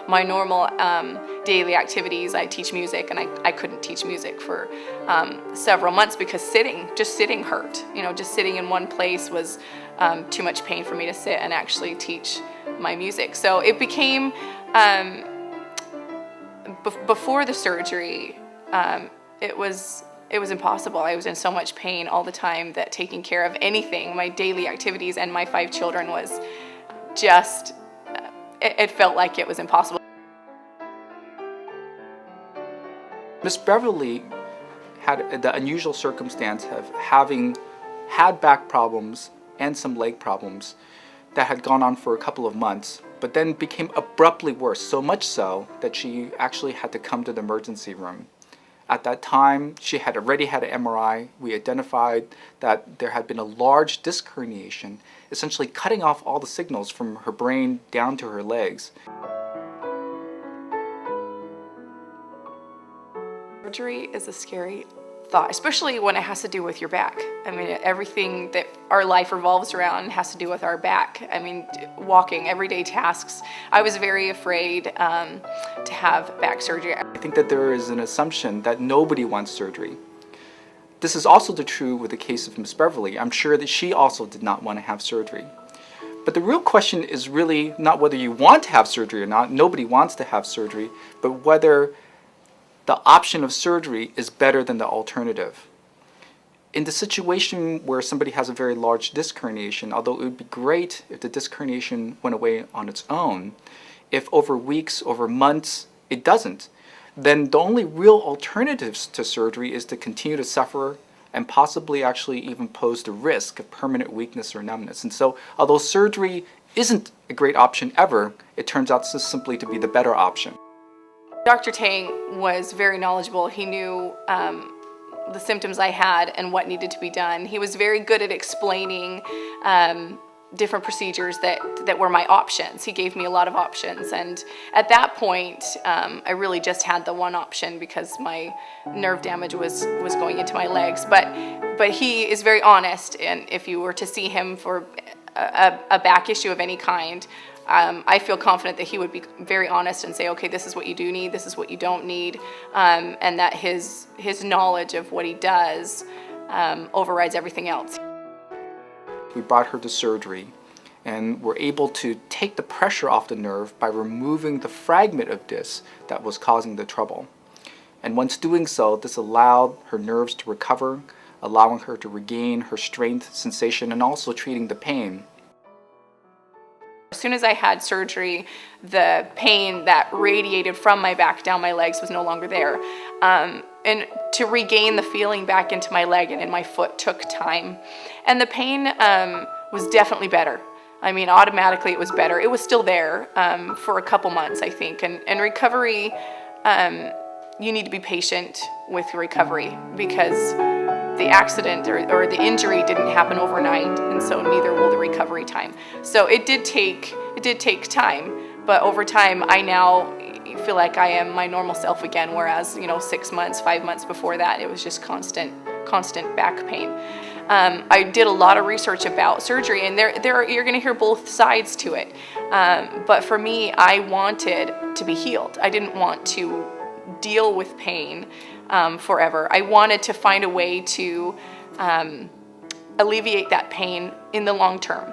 my normal daily activities. I teach music, and I couldn't teach music for several months because just sitting hurt. Just sitting in one place was too much pain for me to sit and actually teach my music. So it became, before the surgery, it was impossible. I was in so much pain all the time that taking care of anything, my daily activities and my 5 children, was just, it felt like it was impossible. Miss Beverly had the unusual circumstance of having had back problems and some leg problems that had gone on for a couple of months, but then became abruptly worse, so much so that she actually had to come to the emergency room. At that time, she had already had an MRI. We identified that there had been a large disc herniation, essentially cutting off all the signals from her brain down to her legs. Surgery is a scary thought, especially when it has to do with your back. I mean, everything that our life revolves around has to do with our back. I mean, walking, everyday tasks. I was very afraid to have back surgery. I think that there is an assumption that nobody wants surgery. This is also true with the case of Miss Beverly. I'm sure that she also did not want to have surgery. But the real question is really not whether you want to have surgery or not. Nobody wants to have surgery, but whether the option of surgery is better than the alternative. In the situation where somebody has a very large disc herniation, although it would be great if the disc herniation went away on its own, if over weeks, over months, it doesn't, then the only real alternatives to surgery is to continue to suffer and possibly actually even pose the risk of permanent weakness or numbness. And so, although surgery isn't a great option ever, it turns out simply to be the better option. Dr. Tang was very knowledgeable. He knew the symptoms I had and what needed to be done. He was very good at explaining different procedures that were my options. He gave me a lot of options, and at that point I really just had the one option because my nerve damage was going into my legs. But he is very honest, and if you were to see him for a back issue of any kind, I feel confident that he would be very honest and say, okay, this is what you do need, this is what you don't need, and that his knowledge of what he does overrides everything else. We brought her to surgery and were able to take the pressure off the nerve by removing the fragment of disc that was causing the trouble. And once doing so, this allowed her nerves to recover, allowing her to regain her strength, sensation, and also treating the pain. As soon as I had surgery, the pain that radiated from my back down my legs was no longer there. And to regain the feeling back into my leg and in my foot took time. And the pain was definitely better. I mean, automatically it was better. It was still there for a couple months, I think. And recovery, you need to be patient with recovery because the accident or the injury didn't happen overnight, and so neither will the recovery time. So it did take time, but over time I now feel like I am my normal self again, whereas 6 months, 5 months before that it was just constant back pain. I did a lot of research about surgery, and you're going to hear both sides to it. But for me, I wanted to be healed. I didn't want to deal with pain forever. I wanted to find a way to alleviate that pain in the long term.